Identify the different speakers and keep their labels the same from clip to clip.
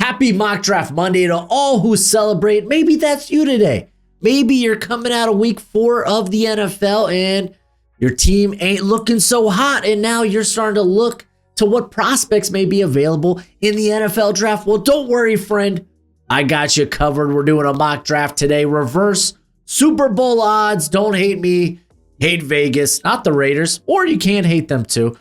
Speaker 1: Happy Mock Draft Monday to all who celebrate. Maybe that's you today. Maybe you're coming out of week 4 of the NFL and your team ain't looking so hot, and now you're starting to look to what prospects may be available in the NFL draft. Well, don't worry, friend. I got you covered. We're doing a mock draft today. Reverse Super Bowl odds. Don't hate me. Hate Vegas, not the Raiders, or you can hate them too.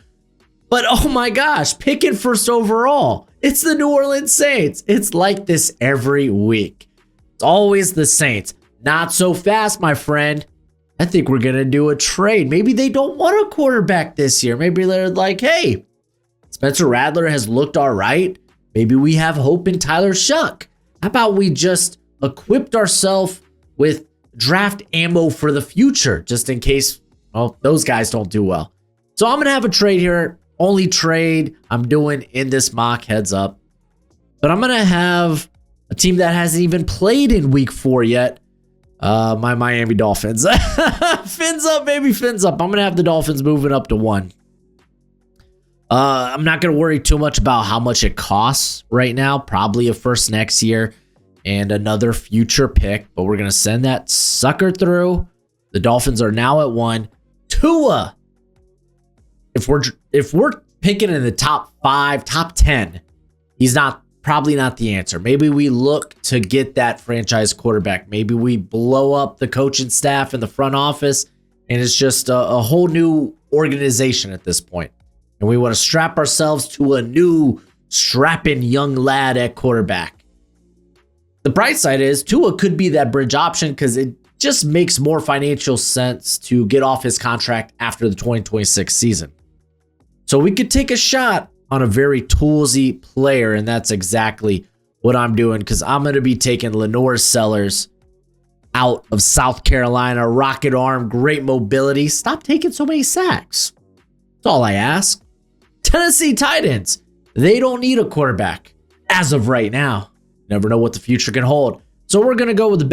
Speaker 1: But oh my gosh, picking first overall. It's the New Orleans Saints. It's like this every week. It's always the Saints. Not so fast, my friend. I think we're going to do a trade. Maybe they don't want a quarterback this year. Maybe they're like, hey, Spencer Rattler has looked all right. Maybe we have hope in Tyler Shuck. How about we just equipped ourselves with draft ammo for the future, just in case, well, those guys don't do well. So I'm going to have a trade here. Only trade I'm doing in this mock, heads up. But I'm going to have a team that hasn't even played in week 4 yet. My Miami Dolphins. Fins up, baby, fins up. I'm going to have the Dolphins moving up to 1. I'm not going to worry too much about how much it costs right now. Probably a first next year and another future pick. But we're going to send that sucker through. The Dolphins are now at 1. Tua. If we're picking in the top 5, top 10, he's probably not the answer. Maybe we look to get that franchise quarterback. Maybe we blow up the coaching staff and the front office, and it's just a whole new organization at this point. And we want to strap ourselves to a new strapping young lad at quarterback. The bright side is Tua could be that bridge option because it just makes more financial sense to get off his contract after the 2026 season. So we could take a shot on a very toolsy player, and that's exactly what I'm doing because I'm going to be taking Lenore Sellers out of South Carolina. Rocket arm, great mobility. Stop taking so many sacks. That's all I ask. Tennessee Titans, they don't need a quarterback as of right now. Never know what the future can hold. So we're going to go with the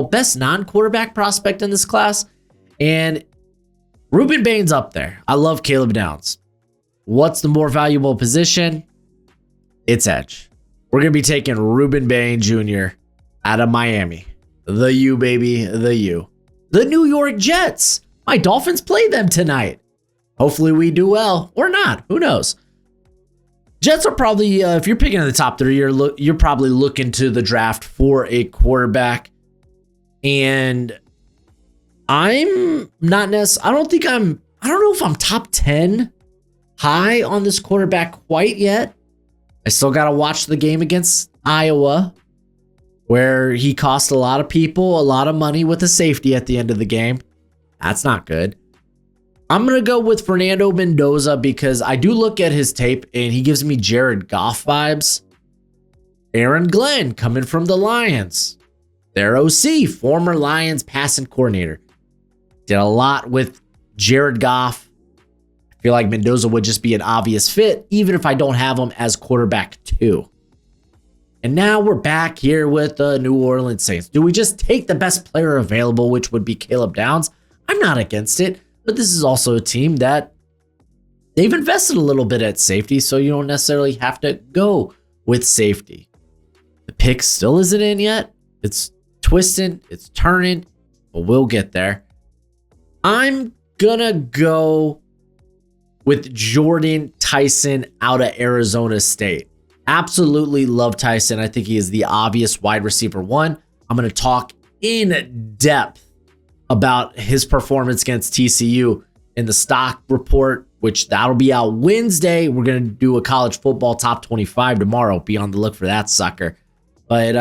Speaker 1: best non-quarterback prospect in this class, and Ruben Bain's up there. I love Caleb Downs. What's the more valuable position? It's edge. We're going to be taking Ruben Bain Jr. out of Miami. The U, baby. The U. The New York Jets. My Dolphins play them tonight. Hopefully we do well. Or not. Who knows? Jets are probably, if you're picking in the top 3, you're probably looking to the draft for a quarterback. And I'm not necessarily, I don't know if I'm top 10 high on this quarterback quite yet. I still got to watch the game against Iowa, where he cost a lot of people a lot of money with a safety at the end of the game. That's not good. I'm going to go with Fernando Mendoza because I do look at his tape and he gives me Jared Goff vibes. Aaron Glenn coming from the Lions. Their OC, former Lions passing coordinator. Did a lot with Jared Goff. I feel like Mendoza would just be an obvious fit, even if I don't have him as quarterback 2. And now we're back here with the New Orleans Saints. Do we just take the best player available, which would be Caleb Downs? I'm not against it, but this is also a team that they've invested a little bit at safety, so you don't necessarily have to go with safety. The pick still isn't in yet. It's twisting, it's turning, but we'll get there. I'm gonna go with Jordan Tyson out of Arizona State. Absolutely love Tyson. I think he is the obvious wide receiver 1. I'm going to talk in depth about his performance against TCU in the stock report, which that'll be out Wednesday. We're going to do a college football top 25 tomorrow. Be on the look for that sucker. But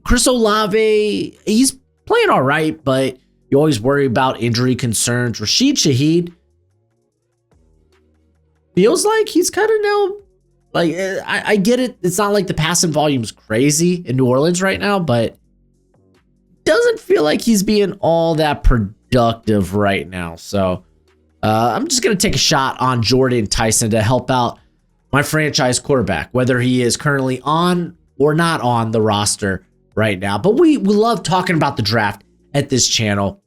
Speaker 1: Chris Olave, he's playing all right, but you always worry about injury concerns. Rashid Shaheed feels like he's kind of now, like, I get it. It's not like the passing volume's crazy in New Orleans right now, but doesn't feel like he's being all that productive right now. So I'm just going to take a shot on Jordan Tyson to help out my franchise quarterback, whether he is currently on or not on the roster right now. But we love talking about the draft at this channel.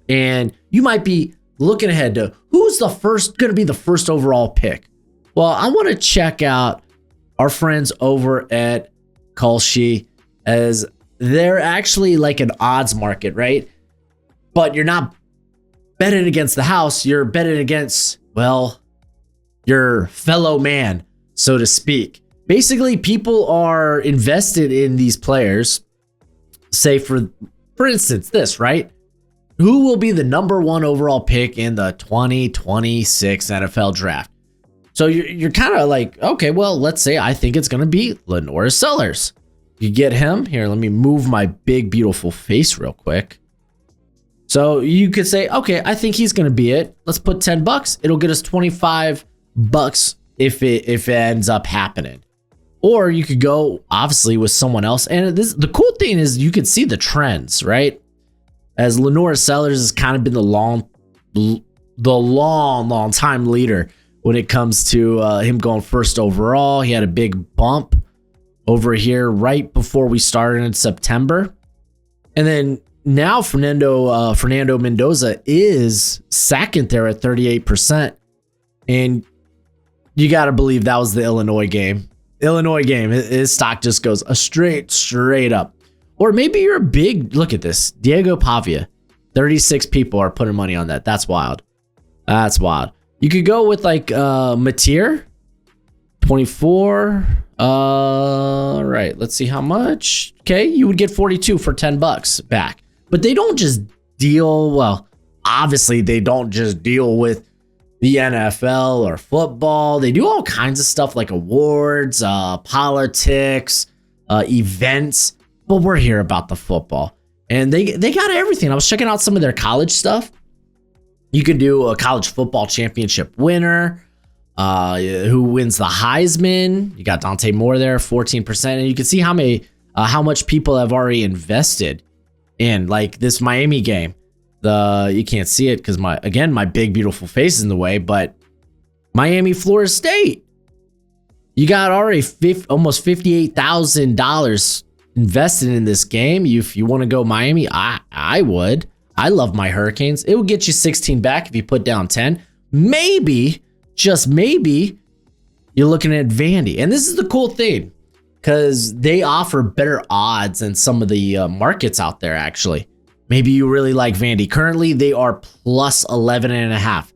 Speaker 1: And you might be looking ahead to who's going to be the first overall pick. Well, I want to check out our friends over at Kalshi, as they're actually like an odds market, right? But you're not betting against the house, you're betting against, well, your fellow man, so to speak. Basically, people are invested in these players. Say for instance, this, right? Who will be the number 1 overall pick in the 2026 NFL draft? So you're kind of like, okay, well, let's say I think it's going to be Lenore Sellers. You get him. Here, let me move my big, beautiful face real quick. So you could say, okay, I think he's going to be it. Let's put $10. It'll get us $25 if it ends up happening. Or you could go, obviously, with someone else. And the cool thing is you could see the trends, right? As Lenore Sellers has kind of been the long time leader when it comes to him going first overall. He had a big bump over here right before we started in September. And then now Fernando Mendoza is second there at 38%. And you got to believe that was the Illinois game. His stock just goes straight up. Or maybe you're a big, look at this, Diego Pavia. 36 people are putting money on that. That's wild. You could go with like Mateer, 24. Right, let's see how much. Okay, you would get 42 for $10 back. But they don't just deal, well, obviously they don't just deal with the NFL or football. They do all kinds of stuff like awards, politics, events. But we're here about the football. And they got everything. I was checking out some of their college stuff. You can do a college football championship winner, who wins the Heisman. You got Dante Moore there, 14%. And you can see how much people have already invested in like this Miami game. You can't see it because my big beautiful face is in the way, but Miami, Florida State. You got already almost $58,000 invested in this game. If you want to go Miami, I would. I love my Hurricanes. It will get you 16 back if you put down 10. Maybe, just maybe, you're looking at Vandy. And this is the cool thing because they offer better odds than some of the markets out there, actually. Maybe you really like Vandy. Currently, they are plus 11.5.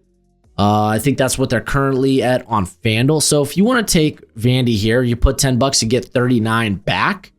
Speaker 1: I think that's what they're currently at on FanDuel. So if you want to take Vandy here, you put $10, you get 39 back.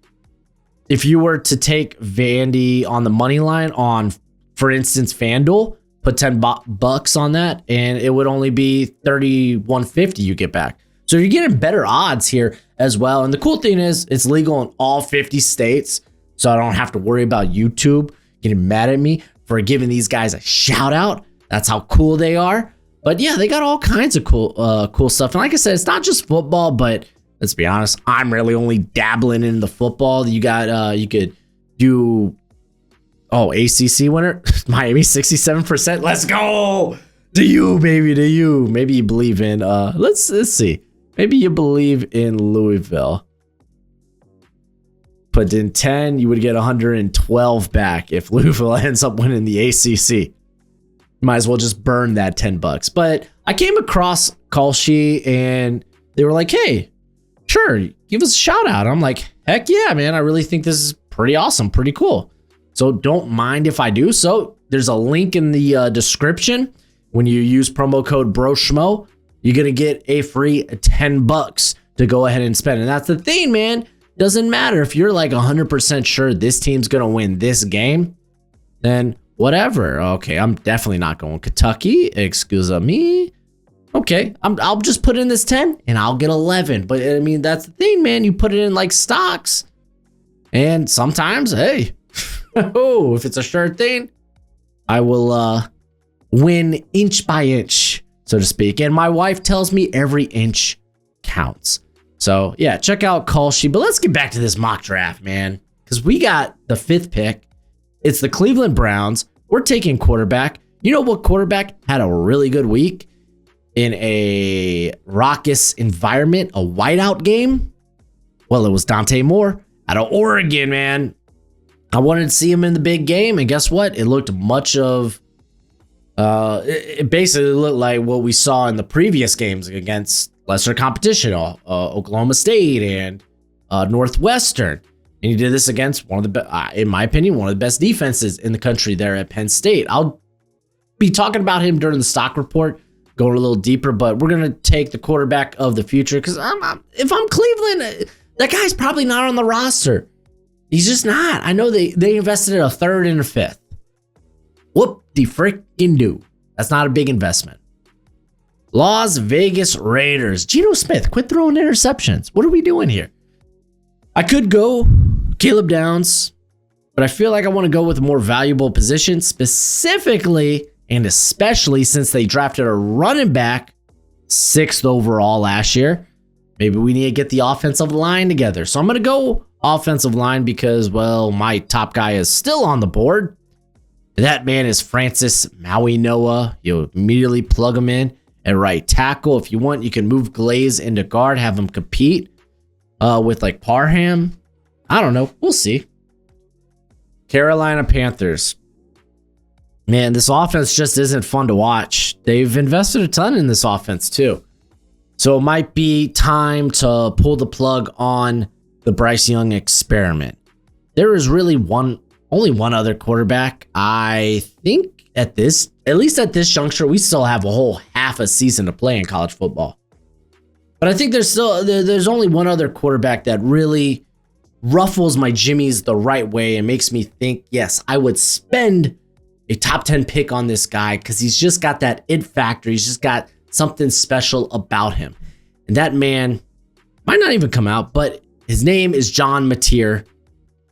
Speaker 1: If you were to take Vandy on the money line on, for instance, FanDuel, put $10 on that, and it would only be $31.50 you get back. So you're getting better odds here as well. And the cool thing is it's legal in all 50 states, so I don't have to worry about YouTube getting mad at me for giving these guys a shout out. That's how cool they are. But yeah, they got all kinds of cool stuff. And like I said, it's not just football, but let's be honest, I'm really only dabbling in the football. You got, you could do, ACC winner, Miami, 67%. Let's go. Do you, baby, do you? Maybe you believe in, let's see. Maybe you believe in Louisville. Put in 10, you would get 112 back if Louisville ends up winning the ACC. Might as well just burn that $10. But I came across Kalshi and they were like, hey, sure, give us a shout out. I'm like, heck yeah, man. I really think this is pretty awesome, pretty cool. So don't mind if I do. So there's a link in the description. When you use promo code Broshmo, you're going to get a free $10 to go ahead and spend. And that's the thing, man. Doesn't matter if you're like 100% sure this team's going to win this game, then whatever. Okay, I'm definitely not going Kentucky. Excuse me. Okay, I'll just put in this 10 and I'll get 11. But I mean, that's the thing, man. You put it in like stocks. And sometimes, hey, if it's a sure thing, I will win inch by inch, so to speak. And my wife tells me every inch counts. So yeah, check out Kalshi. But let's get back to this mock draft, man. Because we got the 5th pick. It's the Cleveland Browns. We're taking quarterback. You know what quarterback had a really good week in a raucous environment, a whiteout game? Well, it was Dante Moore out of Oregon, man. I wanted to see him in the big game, and guess what? It looked much of, it basically looked like what we saw in the previous games against lesser competition, Oklahoma State and Northwestern. And he did this against one of the, in my opinion, one of the best defenses in the country there at Penn State. I'll be talking about him during the stock report, going a little deeper, but we're going to take the quarterback of the future because if I'm Cleveland, that guy's probably not on the roster. He's just not. I know they invested in a third and a fifth. Whoop de frickin' do. That's not a big investment. Las Vegas Raiders. Geno Smith, quit throwing interceptions. What are we doing here? I could go Caleb Downs, but I feel like I want to go with a more valuable position, specifically and especially since they drafted a running back 6th overall last year. Maybe we need to get the offensive line together. So I'm going to go offensive line because, well, my top guy is still on the board. That man is Francis Maui Noah. You immediately plug him in at right tackle. If you want, you can move Glaze into guard, have him compete with like Parham. I don't know. We'll see. Carolina Panthers. Man, this offense just isn't fun to watch. They've invested a ton in this offense too. So it might be time to pull the plug on the Bryce Young experiment. There is really only one other quarterback. I think at least at this juncture, we still have a whole half a season to play in college football. But I think there's only one other quarterback that really ruffles my jimmies the right way and makes me think, yes, I would spend a top 10 pick on this guy because he's just got that it factor. He's just got something special about him. And that man might not even come out, but his name is John Mateer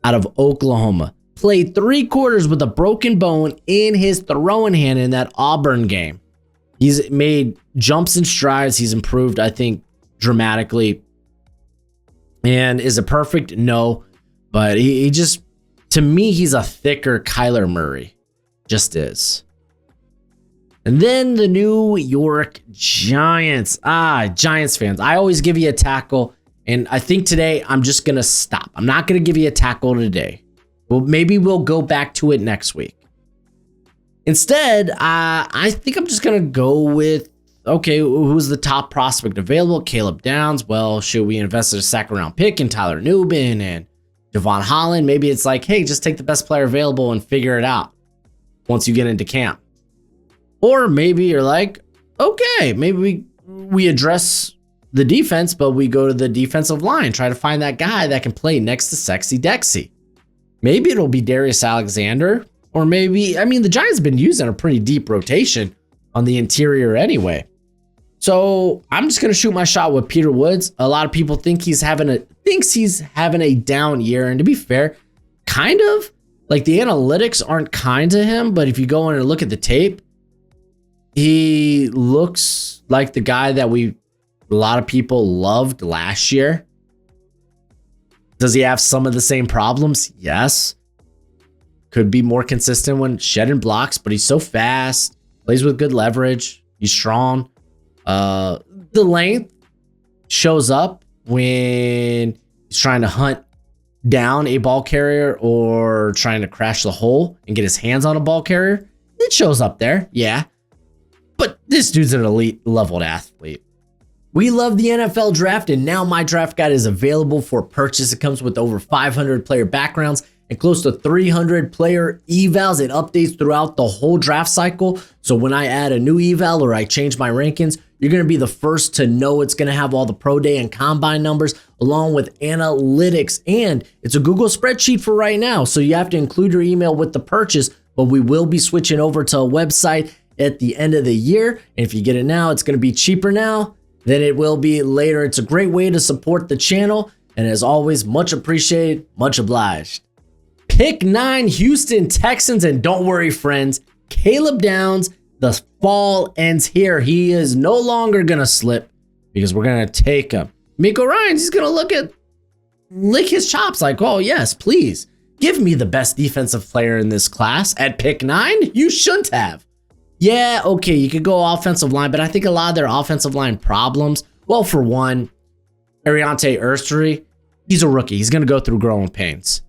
Speaker 1: out of Oklahoma. Played 3 quarters with a broken bone in his throwing hand in that Auburn game. He's made jumps and strides. He's improved, I think, dramatically. And is a perfect no, but he just, to me, he's a thicker Kyler Murray. Just is. And then the New York Giants. Giants fans. I always give you a tackle, and I think today I'm just going to stop. I'm not going to give you a tackle today. Well, maybe we'll go back to it next week. Instead, I think I'm just going to go with, okay, who's the top prospect available? Caleb Downs. Well, should we invest in a second round pick in Tyler Nubin and Devon Holland? Maybe it's like, hey, just take the best player available and figure it out once you get into camp. Or maybe you're like, okay, maybe we address the defense, but we go to the defensive line, try to find that guy that can play next to Sexy Dexy. Maybe it'll be Darius Alexander, or maybe, the Giants have been using a pretty deep rotation on the interior anyway. So I'm just going to shoot my shot with Peter Woods. A lot of people think he's having a down year. And to be fair, kind of like the analytics aren't kind to him. But if you go in and look at the tape, he looks like the guy that a lot of people loved last year. Does he have some of the same problems? Yes. Could be more consistent when shedding blocks, but he's so fast, plays with good leverage. He's strong. The length shows up when he's trying to hunt down a ball carrier or trying to crash the hole and get his hands on a ball carrier. It shows up there, yeah. But this dude's an elite leveled athlete. We love the NFL draft, and now my draft guide is available for purchase. It comes with over 500 player backgrounds and close to 300 player evals. It updates throughout the whole draft cycle. So when I add a new eval or I change my rankings, you're going to be the first to know. It's going to have all the pro day and combine numbers along with analytics, and it's a Google spreadsheet for right now. So you have to include your email with the purchase, but we will be switching over to a website at the end of the year. And if you get it now, it's going to be cheaper now than it will be later. It's a great way to support the channel. And as always, much appreciated, much obliged. Pick 9, Houston Texans. And don't worry, friends, Caleb Downs, the fall ends here. He is no longer going to slip because we're going to take him. Miko Ryans, he's going to lick his chops like, oh, yes, please give me the best defensive player in this class at pick 9. You shouldn't have. Yeah, okay, you could go offensive line, but I think a lot of their offensive line problems, well, for one, Ariante Urstery, he's a rookie. He's going to go through growing pains.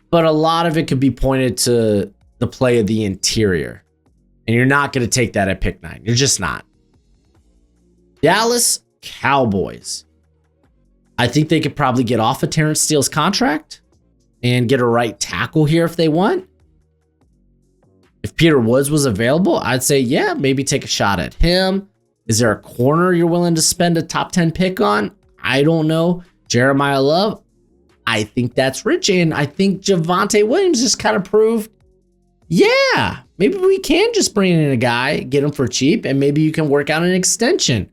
Speaker 1: But a lot of it could be pointed to the play of the interior. And you're not going to take that at pick 9. You're just not. Dallas Cowboys. I think they could probably get off of Terrence Steele's contract and get a right tackle here if they want. If Peter Woods was available, I'd say, yeah, maybe take a shot at him. Is there a corner you're willing to spend a top 10 pick on? I don't know. Jeremiah Love, I think that's rich. And I think Javonte Williams just kind of proved, yeah, maybe we can just bring in a guy, get him for cheap, and maybe you can work out an extension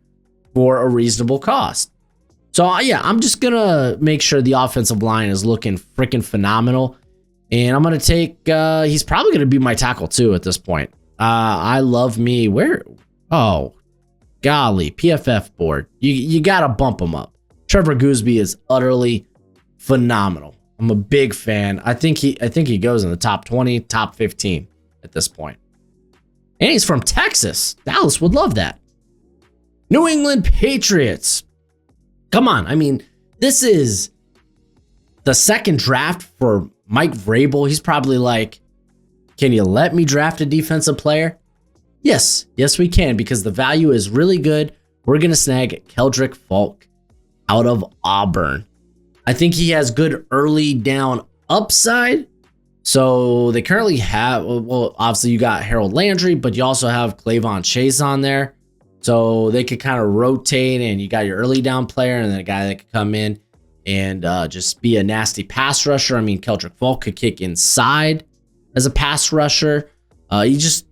Speaker 1: for a reasonable cost. So, yeah, I'm just going to make sure the offensive line is looking freaking phenomenal. And I'm going to take, he's probably going to be my tackle too at this point. I love me. Oh, golly, PFF board. You got to bump him up. Trevor Gooseby is utterly phenomenal. I'm a big fan. I think he goes in the top 20, top 15 at this point. And he's from Texas. Dallas would love that. New England Patriots. Come on. I mean, this is the second draft for Mike Vrabel. He's probably like, can you let me draft a defensive player? Yes, we can, because the value is really good. We're going to snag Keldrick Falk out of Auburn. I think he has good early down upside. So they currently have, well, obviously you got Harold Landry, but you also have Clavon Chase on there. So they could kind of rotate, and you got your early down player and then a guy that could come in and just be a nasty pass rusher. I mean, Keldrick Falk could kick inside as a pass rusher. He's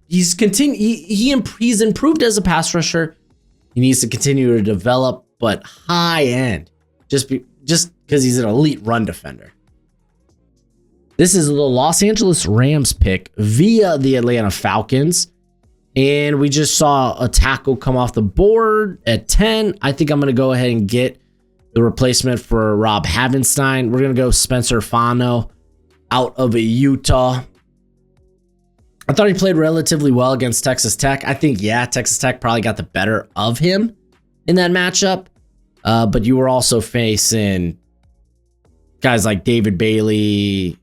Speaker 1: improved as a pass rusher. He needs to continue to develop, but high end, just because he's an elite run defender. This is the Los Angeles Rams pick via the Atlanta Falcons. And we just saw a tackle come off the board at 10. I think I'm going to go ahead and get the replacement for Rob Havenstein. We're going to go Spencer Fano out of Utah. I thought he played relatively well against Texas Tech. I think, yeah, Texas Tech probably got the better of him in that matchup. But you were also facing guys like David Bailey,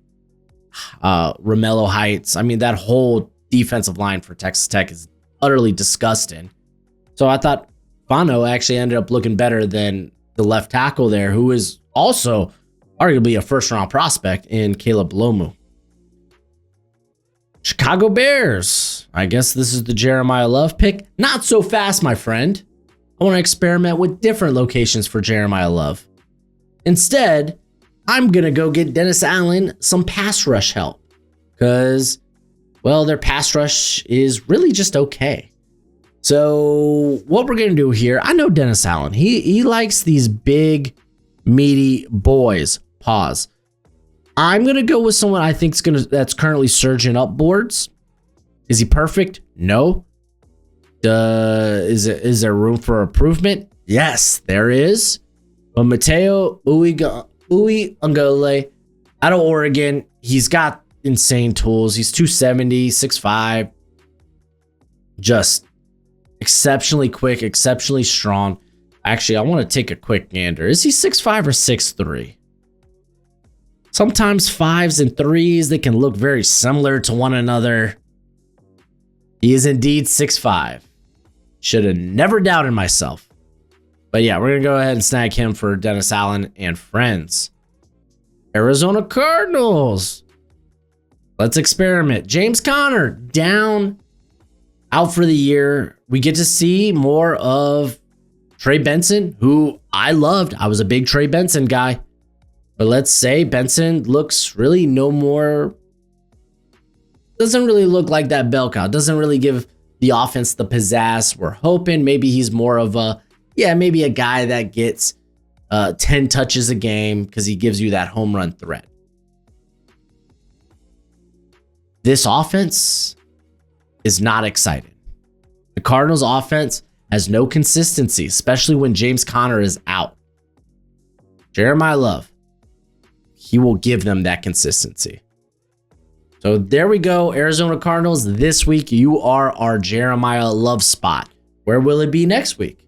Speaker 1: Romello Heights. I mean, that whole defensive line for Texas Tech is utterly disgusting. So I thought Fano actually ended up looking better than the left tackle there, who is also arguably a first-round prospect in Caleb Lomu. Chicago Bears. I guess this is the Jeremiah Love pick. Not so fast, my friend. I want to experiment with different locations for Jeremiah Love. Instead, I'm going to go get Dennis Allen some pass rush help. Because, well, their pass rush is really just okay. So what we're going to do here, I know Dennis Allen. He likes these big, meaty boys. Pause. I'm going to go with someone I think that's currently surging up boards. Is he perfect? No. Is there room for improvement? Yes, there is. But Mateo Uiagalelei out of Oregon, he's got insane tools. He's 270, 6'5", just exceptionally quick, exceptionally strong. Actually, I want to take a quick gander. Is he 6'5" or 6'3"? Sometimes 5s and 3s, they can look very similar to one another. He is indeed 6'5". Should have never doubted myself. But yeah, we're going to go ahead and snag him for Dennis Allen and friends. Arizona Cardinals. Let's experiment. James Conner down, out for the year. We get to see more of Trey Benson, who I loved. I was a big Trey Benson guy. But let's say Benson looks really no more, doesn't really look like that bell cow. Doesn't really give the offense the pizzazz we're hoping. Maybe he's more of maybe a guy that gets 10 touches a game because he gives you that home run threat. This offense is not exciting. The Cardinals offense has no consistency, especially when James Conner is out. Jeremiah Love, he will give them that consistency. So there we go, Arizona Cardinals. This week, you are our Jeremiah Love spot. Where will it be next week?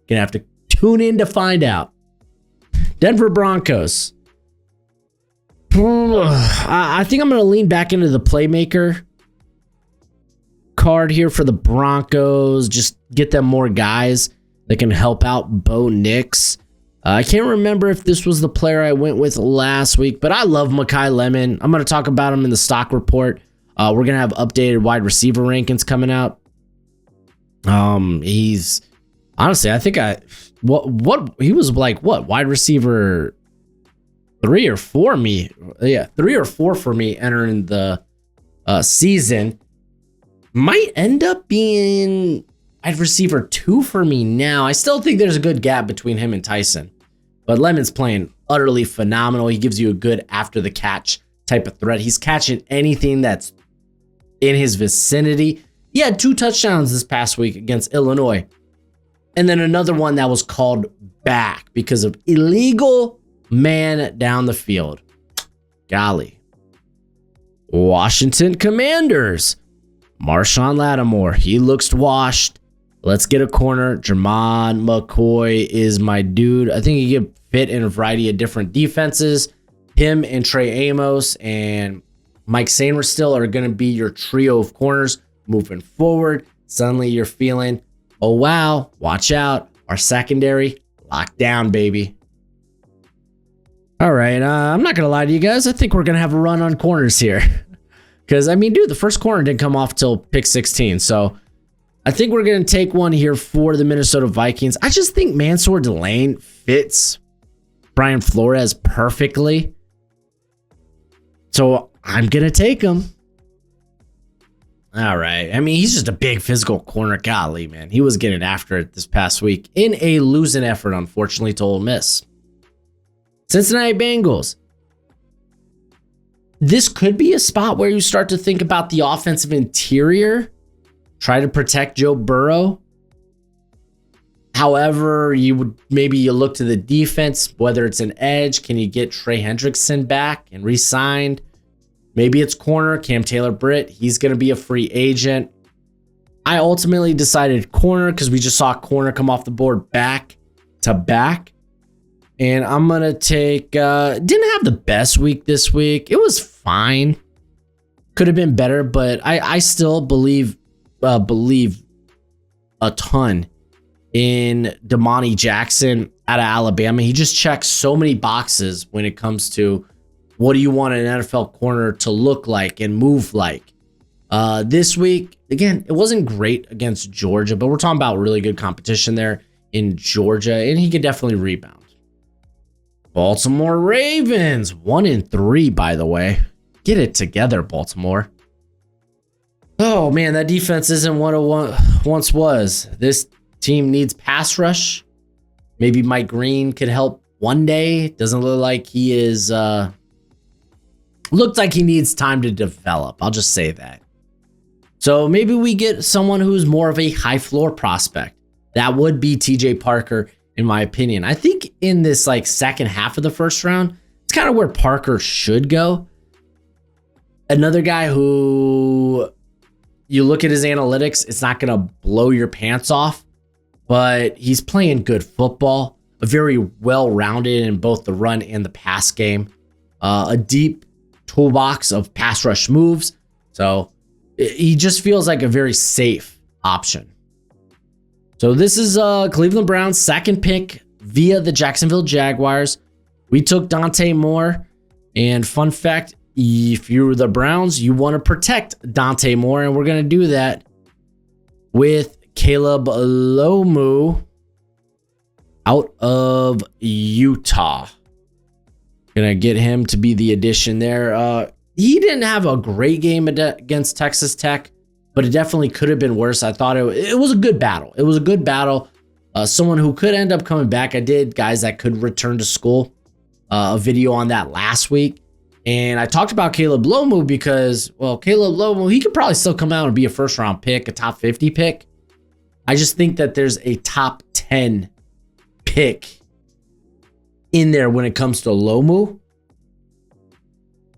Speaker 1: Gonna have to tune in to find out. Denver Broncos. I think I'm gonna lean back into the playmaker card here for the Broncos. Just get them more guys. that can help out Bo Nix. I can't remember if this was the player I went with last week, but I love Mekhi Lemon. I'm going to talk about him in the stock report. We're going to have updated wide receiver rankings coming out. He's honestly, I think he was like wide receiver 3 or 4 me. Yeah, 3 or 4 for me entering the season. Might end up being wide receiver 2 for me now. I still think there's a good gap between him and Tyson, but Lemon's playing utterly phenomenal. He gives you a good after the catch type of threat. He's catching anything that's in his vicinity. He had 2 touchdowns this past week against Illinois, and then another one that was called back because of illegal man down the field. Golly. Washington Commanders. Marshawn Lattimore. He looks washed. Let's get a corner. Jermon McCoy is my dude. I think he can fit in a variety of different defenses. Him and Trey Amos and Mike Sainristil are going to be your trio of corners moving forward. Suddenly you're feeling, oh wow, watch out. Our secondary locked down, baby. All right, I'm not going to lie to you guys. I think we're going to have a run on corners here. Because, I mean, dude, the first corner didn't come off till pick 16. So I think we're going to take one here for the Minnesota Vikings. I just think Mansour Delane fits Brian Flores perfectly. So I'm going to take him. All right. I mean, he's just a big physical corner. Golly, man. He was getting after it this past week in a losing effort, unfortunately, to Ole Miss. Cincinnati Bengals. This could be a spot where you start to think about the offensive interior. Try to protect Joe Burrow. However, you look to the defense, whether it's an edge. Can you get Trey Hendrickson back and re-signed? Maybe it's corner, Cam Taylor-Britt. He's going to be a free agent. I ultimately decided corner because we just saw corner come off the board back to back. And I'm going to take, didn't have the best week this week. It was fine. Could have been better, but I still believe a ton in Damani Jackson out of Alabama. He just checks so many boxes when it comes to what do you want an NFL corner to look like and move like. This week, again, it wasn't great against Georgia, but we're talking about really good competition there in Georgia, and he could definitely rebound. Baltimore Ravens, 1-3, by the way. Get it together, Baltimore. Oh, man, that defense isn't what it once was. This team needs pass rush. Maybe Mike Green could help one day. Doesn't look like he is... looked like he needs time to develop. I'll just say that. So maybe we get someone who's more of a high floor prospect. That would be TJ Parker, in my opinion. I think in this second half of the first round, it's kind of where Parker should go. Another guy who you look at his analytics, it's not going to blow your pants off, but he's playing good football, a very well-rounded in both the run and the pass game, a deep toolbox of pass rush moves. So he just feels like a very safe option. So this is Cleveland Browns' second pick via the Jacksonville Jaguars. We took Dante Moore. And fun fact, if you're the Browns, you want to protect Dante Moore. And we're going to do that with Caleb Lomu out of Utah. Going to get him to be the addition there. He didn't have a great game against Texas Tech, but it definitely could have been worse. I thought it was a good battle. It was a good battle. Someone who could end up coming back. I did guys that could return to school. A video on that last week. And I talked about Caleb Lomu because, Caleb Lomu, he could probably still come out and be a first round pick, a top 50 pick. I just think that there's a top 10 pick in there when it comes to Lomu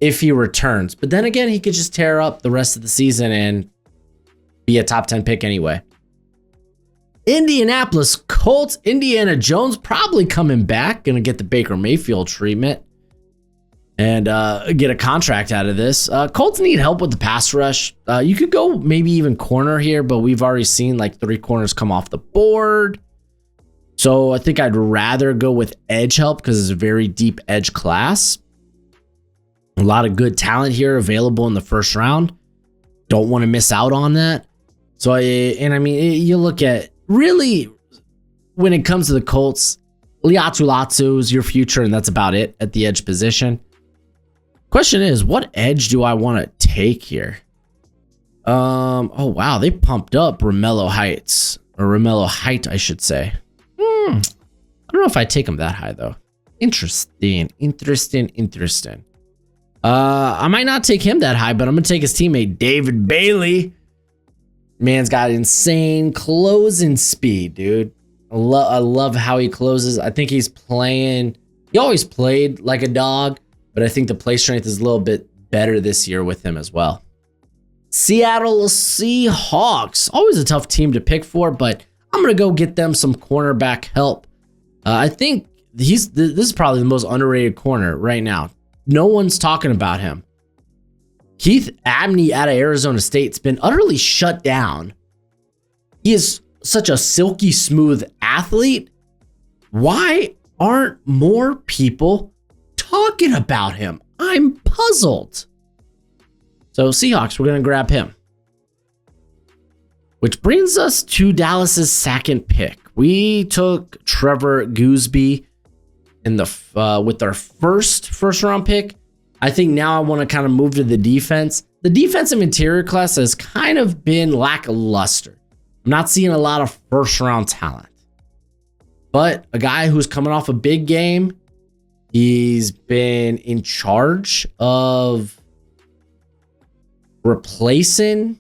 Speaker 1: if he returns. But then again, he could just tear up the rest of the season and be a top 10 pick anyway. Indianapolis Colts, Indiana Jones probably coming back, gonna get the Baker Mayfield treatment and get a contract out of this. Colts need help with the pass rush. You could go maybe even corner here, but we've already seen 3 corners come off the board. So I think I'd rather go with edge help because it's a very deep edge class. A lot of good talent here available in the first round. Don't want to miss out on that. So you look at really when it comes to the Colts, Liatu is your future, and that's about it at the edge position. Question is, what edge do I want to take here? Oh wow, they pumped up Romello Heights, or Romello Height, I should say. I don't know if I take him that high though. Interesting. I might not take him that high, but I'm gonna take his teammate David Bailey. Man's got insane closing speed, dude. I love how he closes. I think he always played like a dog, but I think the play strength is a little bit better this year with him as well. Seattle Seahawks, always a tough team to pick for, but I'm gonna go get them some cornerback help. I think this is probably the most underrated corner right now. No one's talking about him. Keith Abney out of Arizona State's been utterly shut down. He is such a silky smooth athlete. Why aren't more people talking about him? I'm puzzled. So Seahawks, we're going to grab him. Which brings us to Dallas's second pick. We took Trevor Gooseby in with our first round pick. I think now I want to kind of move to the defense. The defensive interior class has kind of been lackluster. I'm not seeing a lot of first round talent. But a guy who's coming off a big game, he's been in charge of replacing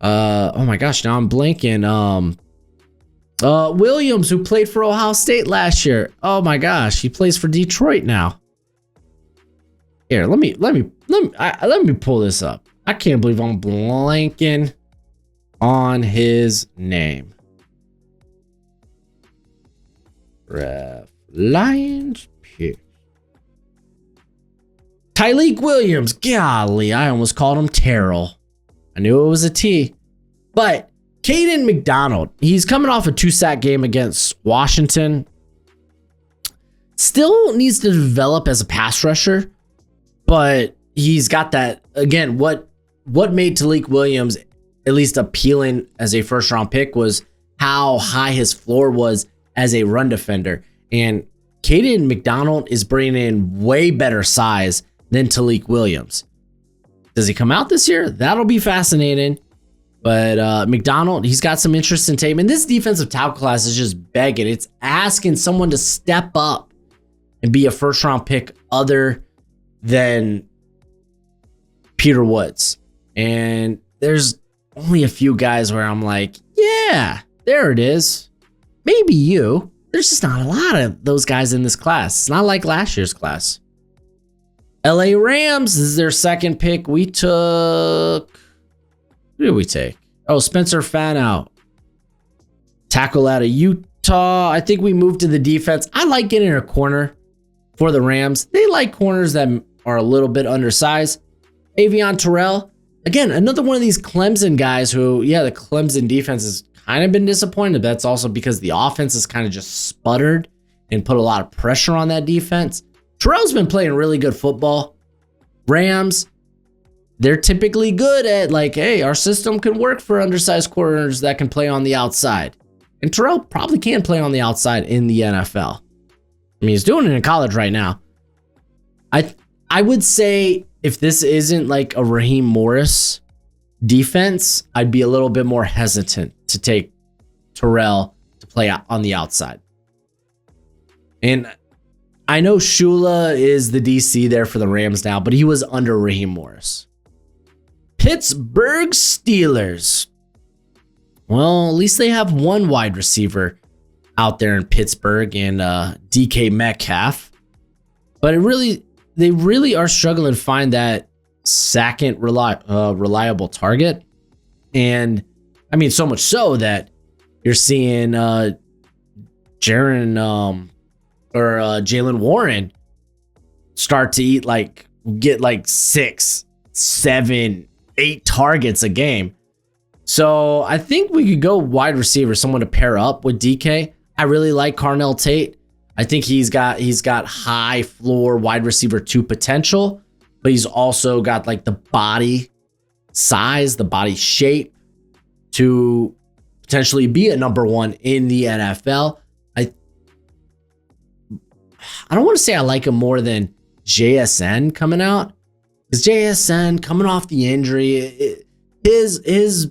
Speaker 1: oh my gosh, now I'm blanking. Williams, who played for Ohio State last year. Oh my gosh, he plays for Detroit now. Here, let me pull this up. I can't believe I'm blanking on his name. Lions pick. Tyleik Williams. Golly, I almost called him Terrell. I knew it was a T. But Caden McDonald, he's coming off a 2-sack game against Washington. Still needs to develop as a pass rusher, but he's got that. Again, what made Tyleik Williams at least appealing as a first round pick was how high his floor was as a run defender. And Caden McDonald is bringing in way better size than Tyleik Williams. Does he come out this year? That'll be fascinating. But McDonald, he's got some interesting tape. And this defensive tackle class is just begging. It's asking someone to step up and be a first round pick other than Peter Woods. And there's only a few guys where I'm like, yeah, there it is. Maybe you. There's just not a lot of those guys in this class. It's not like last year's class. LA Rams is their second pick. We took... Who did we take? Oh, Spencer Fanout. Tackle out of Utah. I think we moved to the defense. I like getting a corner for the Rams. They like corners that are a little bit undersized. Avion Terrell. Again, another one of these Clemson guys who, yeah, the Clemson defense has kind of been disappointed. That's also because the offense has kind of just sputtered and put a lot of pressure on that defense. Terrell's been playing really good football. Rams, they're typically good at like, hey, our system can work for undersized corners that can play on the outside. And Terrell probably can play on the outside in the NFL. I mean, he's doing it in college right now. I would say if this isn't like a Raheem Morris defense, I'd be a little bit more hesitant to take Terrell to play on the outside. And I know Shula is the DC there for the Rams now, but he was under Raheem Morris. Pittsburgh Steelers. Well, at least they have one wide receiver out there in Pittsburgh and DK Metcalf. But they really are struggling to find that second reliable target. And I mean, so much so that you're seeing Jalen Warren start to get like 6, 7, 8 targets a game. So I think we could go wide receiver, someone to pair up with DK. I really like Carnell Tate. I think he's got high floor wide receiver 2 potential, but he's also got like the body size, the body shape to potentially be a number 1 in the NFL. I don't want to say I like him more than JSN coming out, because JSN coming off the injury, his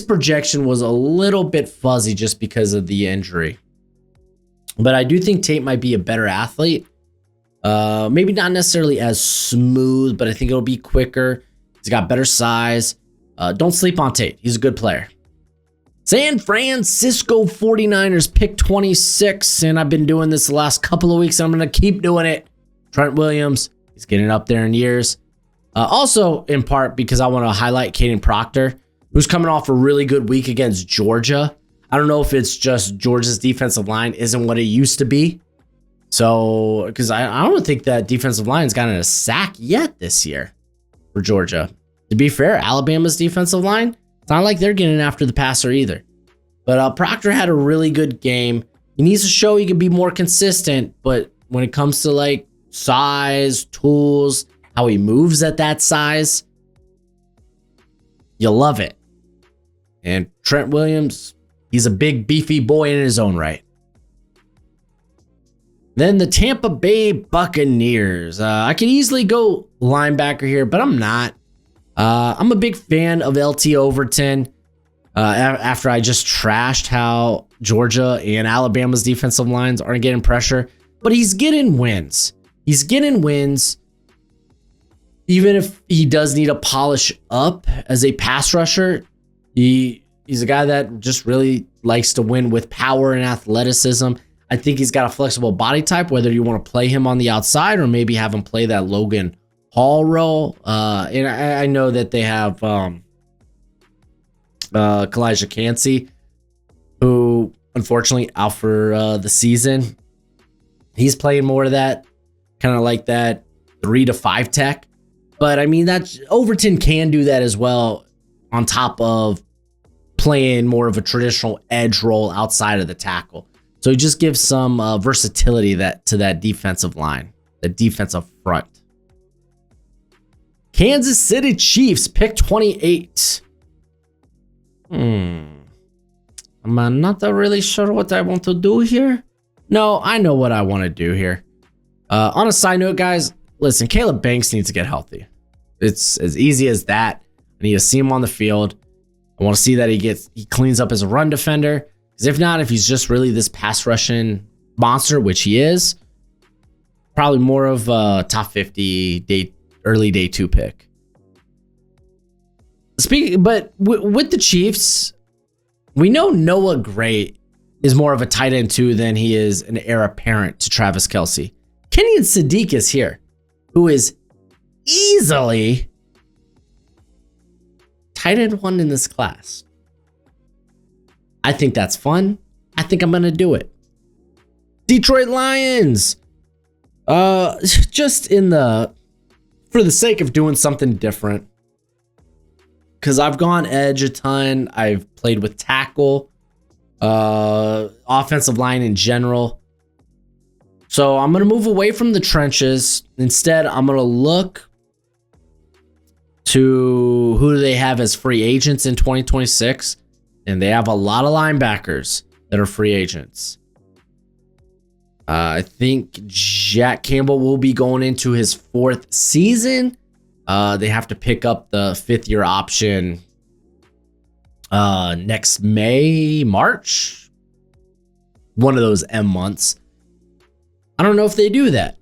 Speaker 1: projection was a little bit fuzzy just because of the injury. But I do think Tate might be a better athlete. Maybe not necessarily as smooth, but I think it'll be quicker. He's got better size. Don't sleep on Tate. He's a good player. San Francisco 49ers pick 26, and I've been doing this the last couple of weeks, and I'm going to keep doing it. Trent Williams, he's getting up there in years. Also, in part, because I want to highlight Caden Proctor, who's coming off a really good week against Georgia. I don't know if it's just Georgia's defensive line isn't what it used to be. So, because I don't think that defensive line's gotten a sack yet this year for Georgia. To be fair, Alabama's defensive line, it's not like they're getting after the passer either. But Proctor had a really good game. He needs to show he can be more consistent, but when it comes to like size, tools, how he moves at that size, you love it. And Trent Williams, he's a big, beefy boy in his own right. Then the Tampa Bay Buccaneers. I could easily go linebacker here, but I'm not. I'm a big fan of LT Overton. After I just trashed how Georgia and Alabama's defensive lines aren't getting pressure, but he's getting wins. He's getting wins. Even if he does need to polish up as a pass rusher, he's a guy that just really likes to win with power and athleticism. I think he's got a flexible body type, whether you want to play him on the outside or maybe have him play that Logan Hall role. And I know that they have Kalijah Cansey, who unfortunately out for the season. He's playing more of that, kind of like that 3 to 5 tech. But I mean, that Overton can do that as well, on top of playing more of a traditional edge role outside of the tackle. So he just gives some versatility to that defensive line, the defensive front. Kansas City Chiefs pick 28. I'm not really sure what I want to do here. No, I know what I want to do here. On a side note, guys, listen, Caleb Banks needs to get healthy. It's as easy as that. I need to see him on the field. I want to see that he cleans up as a run defender. Because if not, if he's just really this pass rushing monster, which he is, probably more of a top 50 early day 2 pick. But with the Chiefs, we know Noah Gray is more of a tight end 2 than he is an heir apparent to Travis Kelce. Kenyon Sadiq is here, who is easily tight end 1 in this class. I think that's fun. I think I'm going to do it. Detroit Lions. Just for the sake of doing something different. Because I've gone edge a ton. I've played with tackle. Offensive line in general. So I'm going to move away from the trenches. Instead, I'm going to look to who do they have as free agents in 2026. And they have a lot of linebackers that are free agents. I think Jack Campbell will be going into his 4th season. They have to pick up the 5th-year option next March. One of those M months. I don't know if they do that.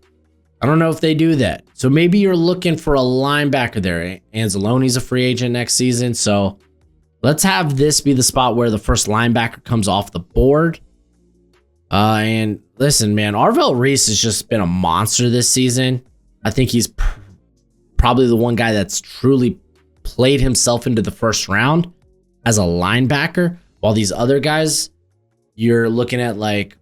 Speaker 1: So maybe you're looking for a linebacker there. Anzalone's a free agent next season. So let's have this be the spot where the first linebacker comes off the board. And listen, man, Arvell Reese has just been a monster this season. I think he's probably the one guy that's truly played himself into the first round as a linebacker, while these other guys, you're looking at like,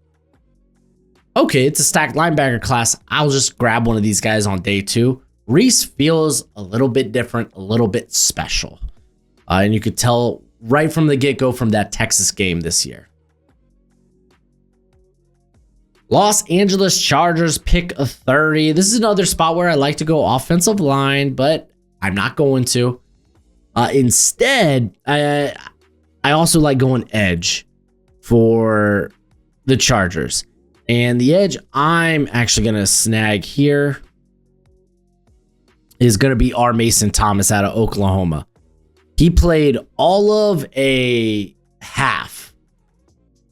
Speaker 1: okay, it's a stacked linebacker class. I'll just grab one of these guys on day 2. Reese feels a little bit different, a little bit special. And you could tell right from the get-go from that Texas game this year. Los Angeles Chargers pick a 30. This is another spot where I like to go offensive line, but I'm not going to. Instead, I also like going edge for the Chargers. And the edge I'm actually going to snag here is going to be R. Mason Thomas out of Oklahoma. He played all of a half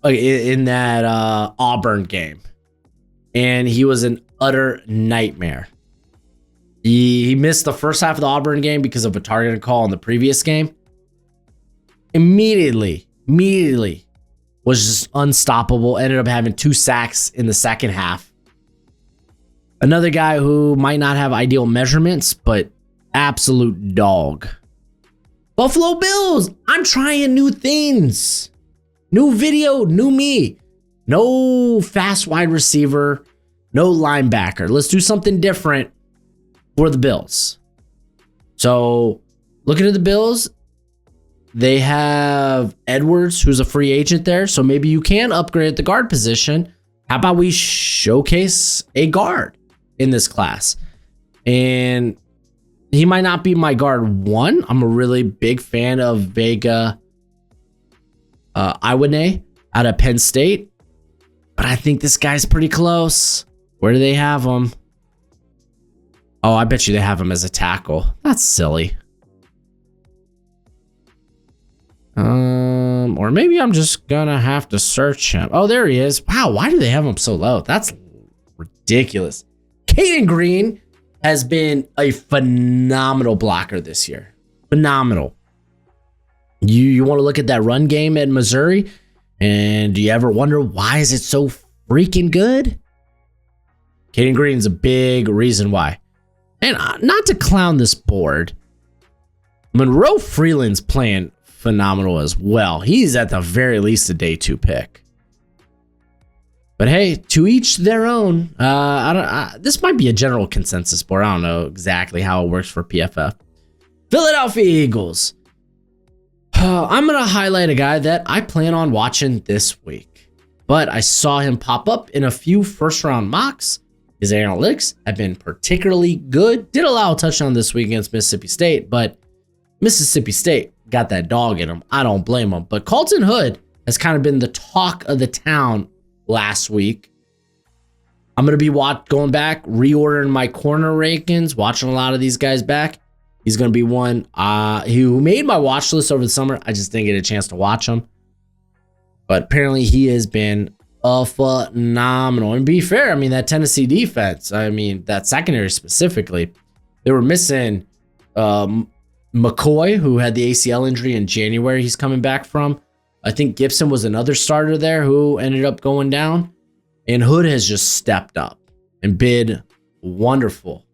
Speaker 1: in that Auburn game. And he was an utter nightmare. He missed the first half of the Auburn game because of a targeted call in the previous game. Immediately was just unstoppable. Ended up having 2 sacks in the second half. Another guy who might not have ideal measurements, but absolute dog. Buffalo Bills. I'm trying new things. New video, new me. No fast wide receiver, no linebacker. Let's do something different for the Bills. So looking at the Bills, they have Edwards, who's a free agent there. So maybe you can upgrade the guard position. How about we showcase a guard in this class? And he might not be my guard 1. I'm a really big fan of Vega Iwane out of Penn State. But I think this guy's pretty close. Where do they have him? Oh, I bet you they have him as a tackle. That's silly. Or maybe I'm just gonna have to search him. Oh, there he is. Wow, why do they have him so low? That's ridiculous. Caden Green has been a phenomenal blocker this year. Phenomenal. You want to look at that run game at Missouri? And do you ever wonder why is it so freaking good? Caden Green's a big reason why. And not to clown this board, Monroe Freeland's playing phenomenal as well. He's at the very least a day 2 pick. But hey, to each their own. This might be a general consensus board. I don't know exactly how it works for PFF. Philadelphia Eagles. I'm going to highlight a guy that I plan on watching this week. But I saw him pop up in a few first-round mocks. His analytics have been particularly good. Did allow a touchdown this week against Mississippi State, but Mississippi State got that dog in him. I don't blame him. But Colton Hood has kind of been the talk of the town last week. I'm going to be going back, reordering my corner rankings, watching a lot of these guys back. He's going to be one who made my watch list over the summer. I just didn't get a chance to watch him. But apparently he has been a phenomenal. And be fair, I mean, that Tennessee defense, I mean, that secondary specifically, they were missing McCoy, who had the ACL injury in January he's coming back from. I think Gibson was another starter there who ended up going down. And Hood has just stepped up and been wonderful.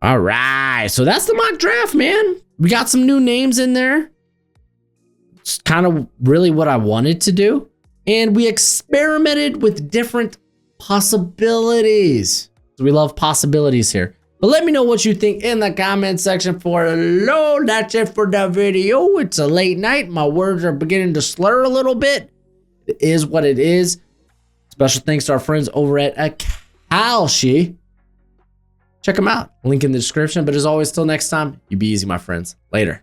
Speaker 1: All right, so that's the mock draft, man. We got some new names in there. It's kind of really what I wanted to do. And we experimented with different possibilities. So we love possibilities here. But let me know what you think in the comment section below. That's it for the video. It's a late night. My words are beginning to slur a little bit. It is what it is. Special thanks to our friends over at Kalshi. Check them out. Link in the description. But as always, till next time, you be easy, my friends. Later.